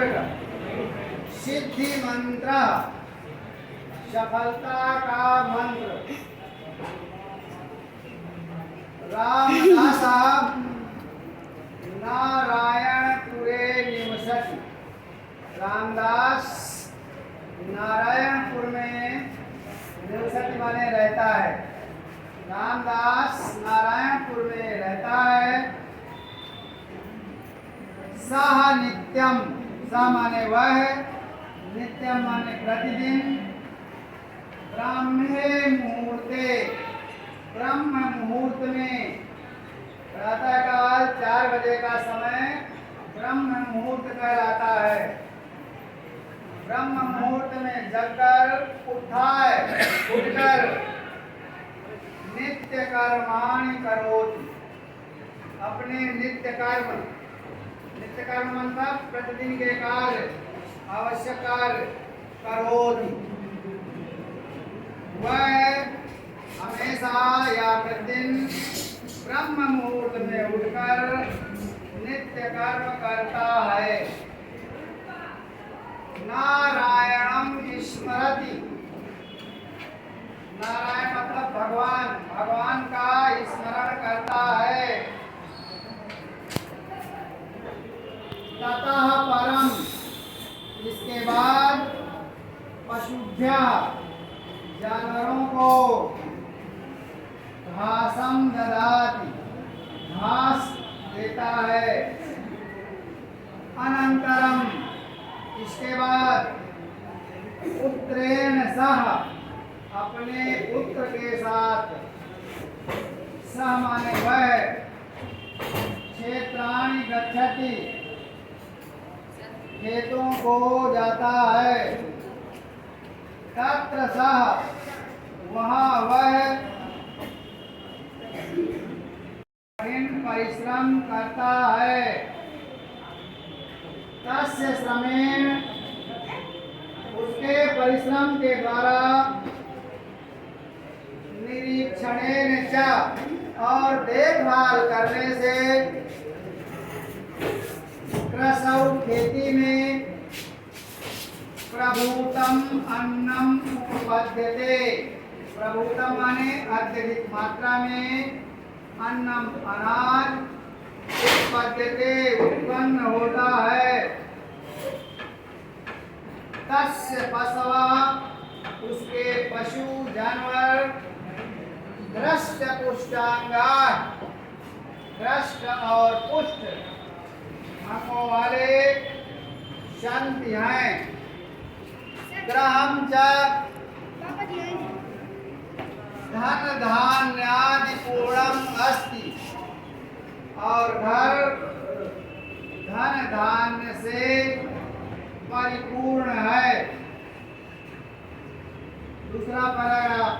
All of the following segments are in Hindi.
विसर्ग सिद्धि मंत्र सफलता का मंत्र रामदास नारायणपुरे निवसति। रामदास नारायणपुर में निवसति माने रहता है। रामदास नारायणपुर में रहता है। सह नित्यम, सह माने वह, नित्यम माने प्रतिदिन, ब्राह्मे मुहूर्ते, ब्रह्म मुहूर्त में, प्रातःकाल 4 बजे का समय ब्रह्म मुहूर्त कहलाता है। ब्रह्म मुहूर्त में जगकर उठकर नित्य कर्माणि करोति, अपने नित्य कर्म मतलब प्रतिदिन के कार्य, आवश्यक कार्य करोति। वह हमेशा या प्रतिदिन ब्रह्म मुहूर्त में उठकर नित्य कर्म करता है। नारायणम स्मरति, नारायण मतलब भगवान, भगवान का स्मरण करता है। ततः परम, इसके बाद पशुभ्यः, जानवरों को घासम ददाति, घास देता है। अनंतरम, इसके बाद पुत्रेण सह, अपने पुत्र के साथ, सह माने वह, क्षेत्राणि गच्छति, खेतों को जाता है। तत्र सह, वहाँ वह परिश्रम करता है। तस्य श्रमेण, उसके परिश्रम के द्वारा, निरीक्षणेन च, और देखभाल करने से, कृषौ खेती में, प्रभूतम अन्नम उपपद्यते, प्रभूतम माने अत्यधिक मात्रा में, अन्नम अनाज, उत्पद्यते उत्पन्न होता है। तस्य पशवा, उसके पशु जानवर, दृष्ट पुष्टांगा, दृष्ट और पुष्ट अंगों वाले संति हैं। ग्रहम च धन धान्यादि पूर्णम अस्ति, और घर धन धान्य से परिपूर्ण है। दूसरा पैराग्राफ,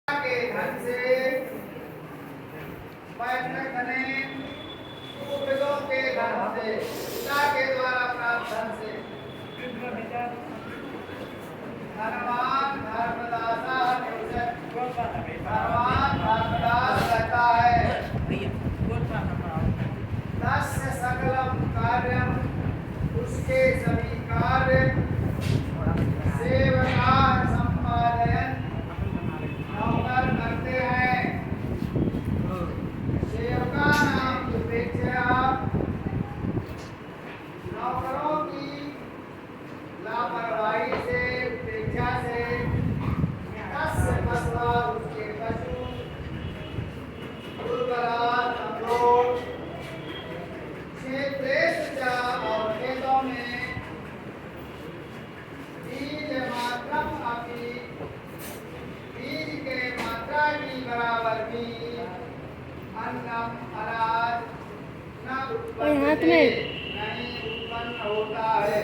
के धन से, पैतृक धने, पूर्वजों के धन से, पिता के द्वारा प्राप्त धन से, धनवान धर्मदासा धनवान धर्मदास रहता है। तस्य सकलम कार्यम, उसके सभी कार्य, सेवका संपादयन, नौकर करते हैं। सेवका नाम अपेक्षा, नौकरों की लापरवाही से, उपेक्षा से, तस्य पशवा, उसके पशु, दुर्बला कमजोर, क्षेत्रेषु च, और खेतों में, बीज मात्रम अपि, बीज के मात्रा की बराबर भी, अन्नम अनाज न उत्पन्न, नहीं उत्पन्न होता है।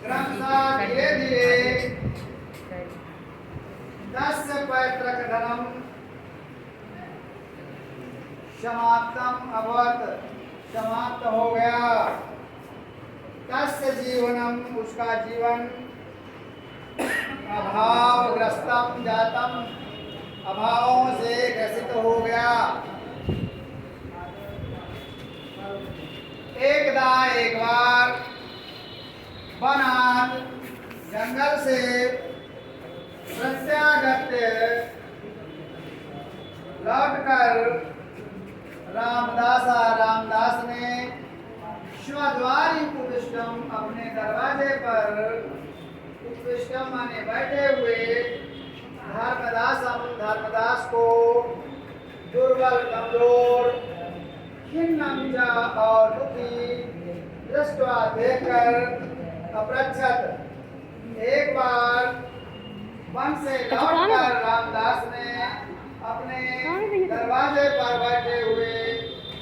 क्रमशः धीरे धीरे तस्य पैतृक धनम समाप्तम अभवत, समाप्त हो गया। तस्य जीवनम, उसका जीवन, अभावग्रस्तम जातम, अभावों से ग्रसित हो गया। एकदा एक बार वनात जंगल से प्रत्यागत्य लौटकर रामदास ने स्वद्वारी उपविष्टम अपने दरवाजे पर उपविष्टम माने बैठे हुए धर्मदास को दुर्बल कमजोर खिन्नम च और दुखी दृष्टवा देखकर अपरक्षत एक बार वन से लौटकर रामदास ने अपने दरवाजे पर बैठे हुए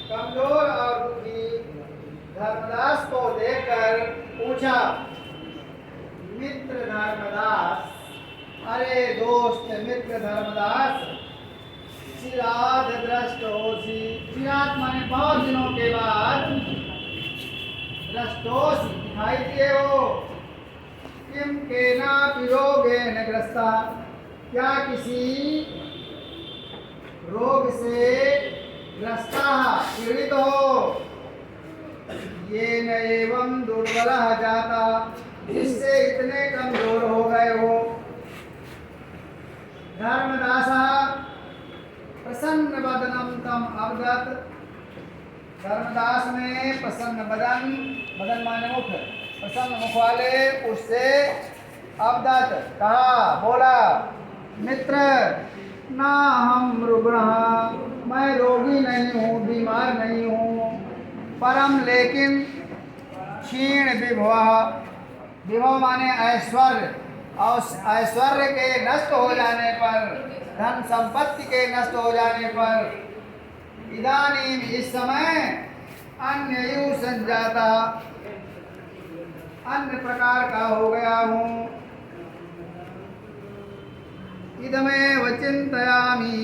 कमजोर और दुखी धर्मदास को देखकर पूछा, मित्र धर्मदास, अरे दोस्त मित्र धर्मदास, चिराद दृष्ट होसी, चिराद माने बहुत दिनों के बाद दृष्टोसी दिखाई दिए हो, किम केना रोगेन ग्रस्ता, क्या किसी रोग से ग्रस्ता पीड़ित हो, ये न एवं दुर्बल जाता, जिससे इतने कमजोर हो गए हो। धर्मदासा प्रसन्न बदनम तम अवगत, धर्मदास ने प्रसन्न बदन माने मुख, प्रसन्न मुख वाले उससे अवगत कहा, बोला, मित्र ना हम रुग्ण, मैं रोगी नहीं हूँ, बीमार नहीं हूँ, परम लेकिन क्षीण विभव माने ऐश्वर्य, और ऐश्वर्य के नष्ट हो जाने पर, धन संपत्ति के नष्ट हो जाने पर, इदानीम इस समय अन्य संजाता, अन्य प्रकार का हो गया हूँ। इदमेव चिंतयामि,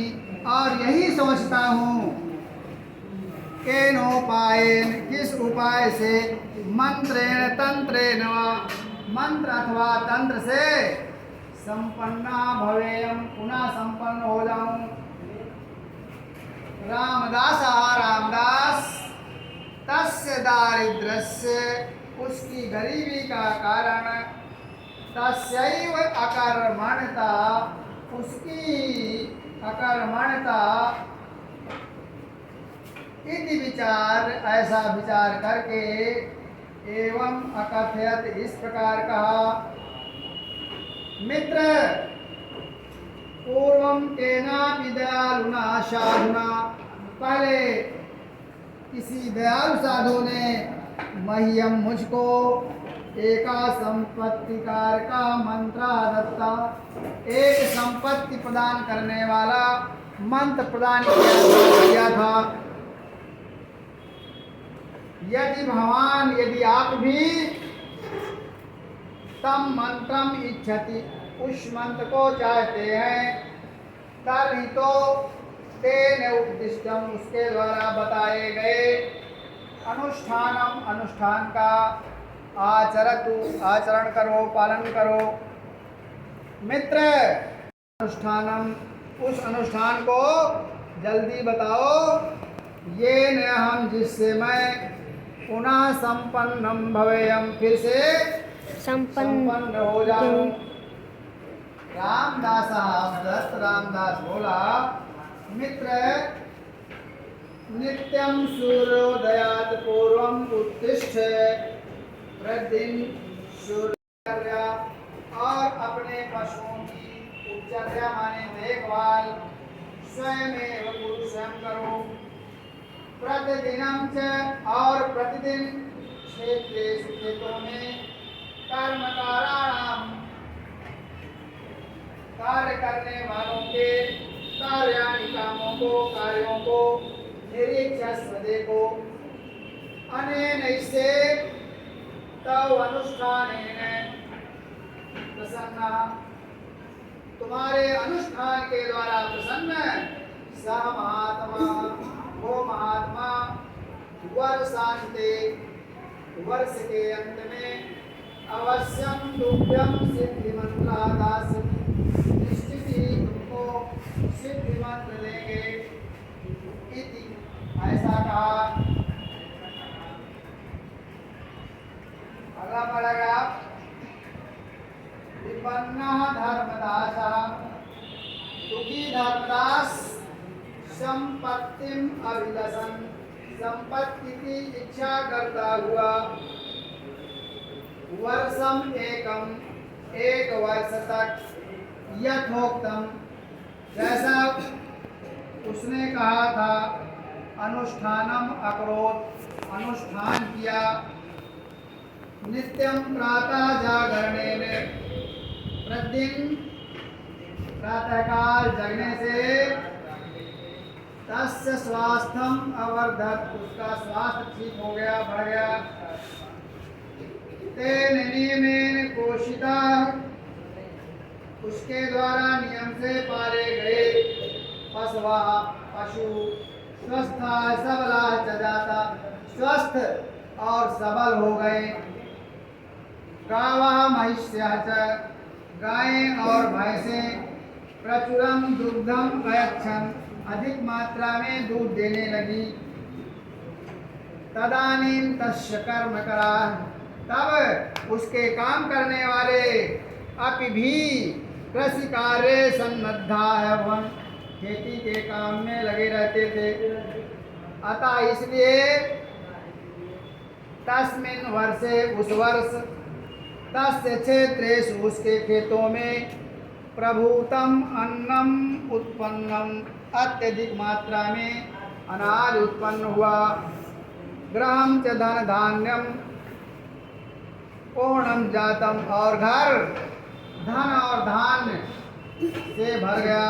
और यही सोचता हूँ, केनोपायेन, किस उपाय से, मंत्रेण तंत्रेण, मंत्र अथवा तंत्र से, संपन्ना भवेयम, पुनः संपन्न हो जाऊं। रामदास तस्य दारिद्र्यस्य, उसकी गरीबी का कारण, तस्यैव अकर्मण्यता, उसकी अकर्मण्यता, इति विचार, ऐसा विचार करके, एवं अकथयत, इस प्रकार कहा, मित्र पूर्वम केनापि दयालुना साधुना, पहले किसी दयालु साधु ने मह्यम मुझको एका संपत्तिकार का मंत्र दत्ता, एक संपत्ति प्रदान करने वाला मंत्र प्रदान किया था। यदि भगवान, यदि आप भी तम मंत्रम इच्छति, उस मंत्र को चाहते हैं, तभी तो तेन उपदिष्टम, उसके द्वारा बताए गए, अनुष्ठानम, अनुष्ठान का, आचरतु, आचरण करो, पालन करो। मित्र अनुष्ठानम, उस अनुष्ठान को जल्दी बताओ, ये न हम, जिससे मैं पुनः संपन्नम भवेयम, फिर से संपन्न हो जाऊं। रामदास बोला, मित्र नित्यं सूर्योदयात् पूर्वं उत्तिष्ठ, प्रतिदिन सूर्योदय, और अपने पशुओं की उपचर्या माने देखभाल स्वयं स्वयं करो। प्रतिदिनम च, और प्रतिदिन खेतों में कर्मकाराणाम, कार्य करने वालों के कार्याणि कार्यों को निरीक्षस्व देखो। अनेन इससे तव अनुष्ठानेन प्रसन्ना, तुम्हारे अनुष्ठान के द्वारा प्रसन्न, सह महात्मा, वो महात्मा, वर्षांते, वर्ष के अंत में, अवश्यम तुभ्यम सिद्धि मंत्र दास्यति, निश्चित ही तुमको सिद्धि मंत्र देंगे। इति, ऐसा कहा। पढ़ना पड़ेगा। विपन्नः धर्मदासः, दुखी धर्मदास संपत्तिम अभिलषन्, संपत्ति की इच्छा करता हुआ वर्षम एकम, एक वर्ष तक यथोक्तम, जैसा उसने कहा था, अनुष्ठानम अकरोत्, अनुष्ठान किया। नित्यम प्रातः जागरणे में, प्रतिदिन प्रातःकाल जगने से तस्य स्वास्थ्यम अवर्धत, उसका स्वास्थ्य ठीक हो गया, बढ़ गया। तेन नियमेन पोषिता, उसके द्वारा नियम से पाले गए पशुवा, पशु स्वस्था सबला च जाता, स्वस्थ और सबल हो गए। गावः महिष्यः च, गायें और भैंसें प्रचुरम दुग्धम अयच्छन्, अधिक मात्रा में दूध देने लगी। तदानीं तस्य कर्मकराः, तब उसके काम करने वाले अपि भी कृषि कार्य सन्नद्धा है, खेती के काम में लगे रहते थे। अतः इसलिए तस्मिन् वर्षे, उस वर्ष, तस्य क्षेत्रेषु, उसके खेतों में प्रभूतम अन्नम उत्पन्नम, अत्यधिक मात्रा में अनाज उत्पन्न हुआ। गृहं च धन धान्यम पूर्णम जातम, और घर धन और धान्य से भर गया।